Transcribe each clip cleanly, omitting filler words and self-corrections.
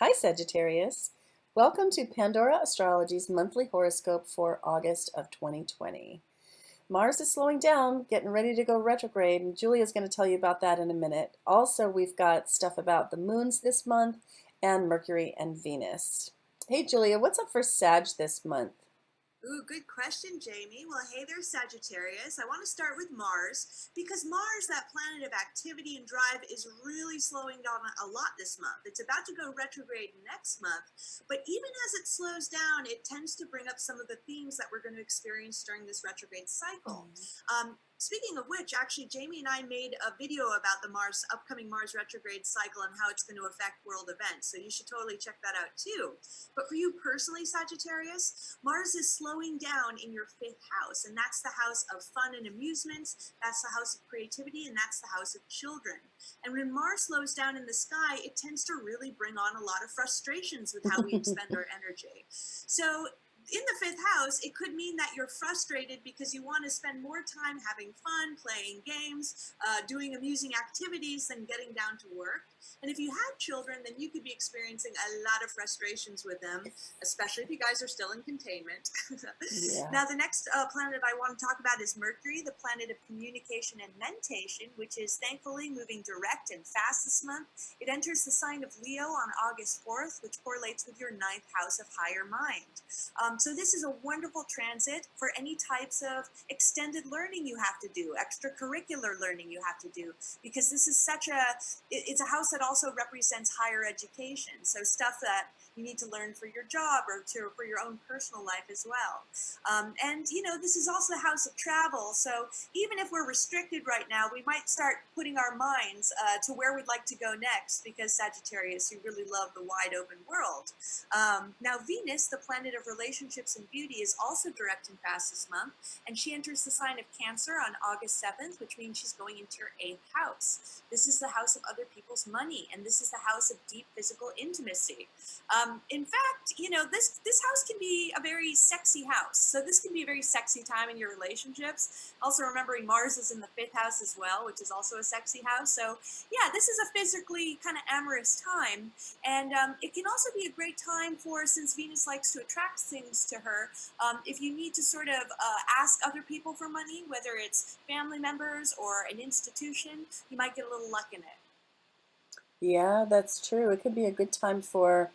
Hi, Sagittarius. Welcome to Pandora Astrology's monthly horoscope for August of 2020. Mars is slowing down, getting ready to go retrograde, and Julia's going to tell you about that in a minute. Also, we've got stuff about the moons this month and Mercury and Venus. Hey, Julia, what's up for Sag this month? Ooh, good question, Jamie. Well, hey there, Sagittarius. I want to start with Mars because Mars, that planet of activity and drive, is really slowing down a lot this month. It's about to go retrograde next month, but even as it slows down, it tends to bring up some of the themes that we're going to experience during this retrograde cycle. Speaking of which, actually, Jamie and I made a video about the upcoming Mars retrograde cycle and how it's going to affect world events. So you should totally check that out too. But for you personally, Sagittarius, Mars is slowing down in your fifth house, and that's the house of fun and amusements, that's the house of creativity, and that's the house of children. And when Mars slows down in the sky, it tends to really bring on a lot of frustrations with how we expend our energy. So in the fifth house, it could mean that you're frustrated because you want to spend more time having fun, playing games, doing amusing activities than getting down to work. And if you have children, then you could be experiencing a lot of frustrations with them, especially if you guys are still in containment. Yeah. Now, the next planet I want to talk about is Mercury, the planet of communication and mentation, which is thankfully moving direct and fast this month. It enters the sign of Leo on August 4th, which correlates with your ninth house of higher mind. So this is a wonderful transit for any types of extended learning you have to do, extracurricular learning you have to do, because this is it's a house that also represents higher education. So stuff that you need to learn for your job or for your own personal life as well. This is also the house of travel. So even if we're restricted right now, we might start putting our minds to where we'd like to go next, because Sagittarius, you really love the wide open world. Now, Venus, the planet of relationships and beauty, is also direct and fast this month, and she enters the sign of Cancer on August 7th, which means she's going into your eighth house. This is the house of other people's money, and this is the house of deep physical intimacy. In fact, this house can be a very sexy house. So this can be a very sexy time in your relationships. Also, remembering Mars is in the fifth house as well, which is also a sexy house. So yeah, this is a physically kind of amorous time. And it can also be a great time for, since Venus likes to attract things to her, if you need to sort of ask other people for money, whether it's family members or an institution, you might get a little luck in it. Yeah, that's true. It could be a good time for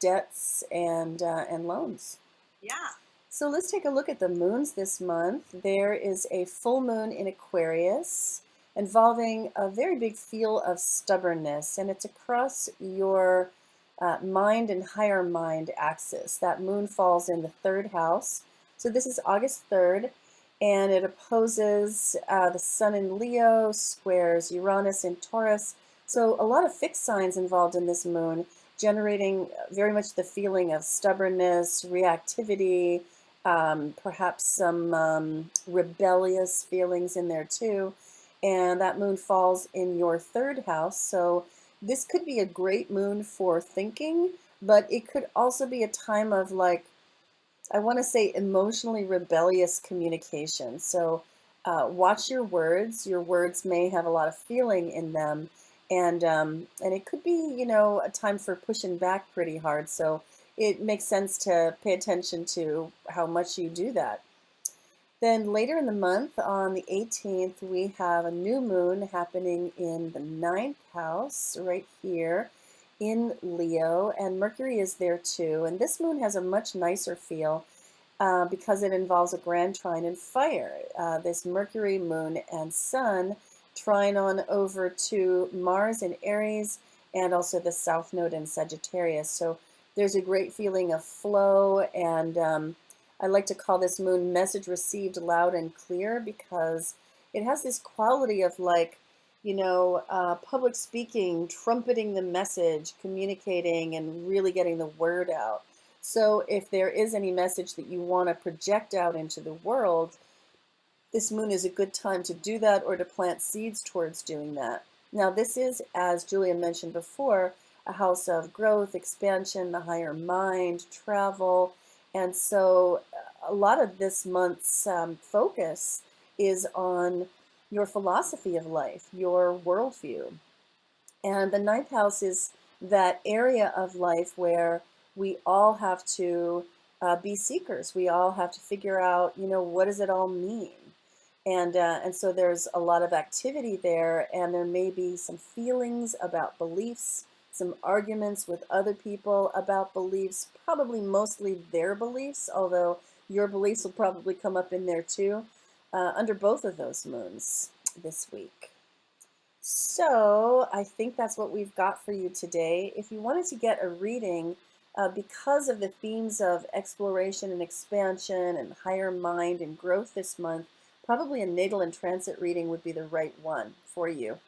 debts and loans. Yeah. So let's take a look at the moons this month. There is a full moon in Aquarius involving a very big feel of stubbornness, and it's across your mind and higher mind axis. That moon falls in the third house. So this is August 3rd, and it opposes the sun in Leo, squares Uranus in Taurus. So a lot of fixed signs involved in this moon, generating very much the feeling of stubbornness, reactivity, perhaps some rebellious feelings in there too. And that moon falls in your third house. So this could be a great moon for thinking, but it could also be a time of, like, I want to say, emotionally rebellious communication. So watch your words. Your words may have a lot of feeling in them. And it could be, a time for pushing back pretty hard. So it makes sense to pay attention to how much you do that. Then later in the month, on the 18th, we have a new moon happening in the ninth house right here in Leo, and Mercury is there too. And this moon has a much nicer feel because it involves a grand trine in fire. This Mercury, moon, and sun trine on over to Mars in Aries and also the South Node in Sagittarius. So there's a great feeling of flow, and I like to call this moon message received loud and clear, because it has this quality of, like, public speaking, trumpeting the message, communicating, and really getting the word out. So if there is any message that you want to project out into the world, this moon is a good time to do that, or to plant seeds towards doing that. Now, this is, as Julia mentioned before, a house of growth, expansion, the higher mind, travel. And so a lot of this month's focus is on your philosophy of life, your worldview. And the ninth house is that area of life where we all have to be seekers. We all have to figure out, what does it all mean? And so there's a lot of activity there, and there may be some feelings about beliefs, some arguments with other people about beliefs, probably mostly their beliefs, although your beliefs will probably come up in there too, under both of those moons this week. So I think that's what we've got for you today. If you wanted to get a reading, because of the themes of exploration and expansion and higher mind and growth this month, probably a natal and transit reading would be the right one for you.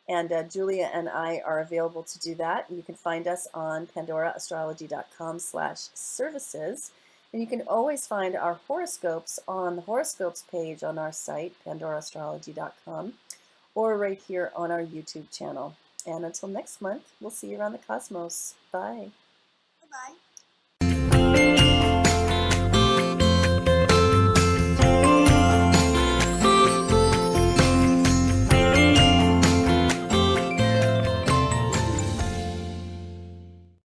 And Julia and I are available to do that. You can find us on pandoraastrology.com/services. And you can always find our horoscopes on the horoscopes page on our site, pandoraastrology.com, or right here on our YouTube channel. And until next month, we'll see you around the cosmos. Bye. Bye-bye.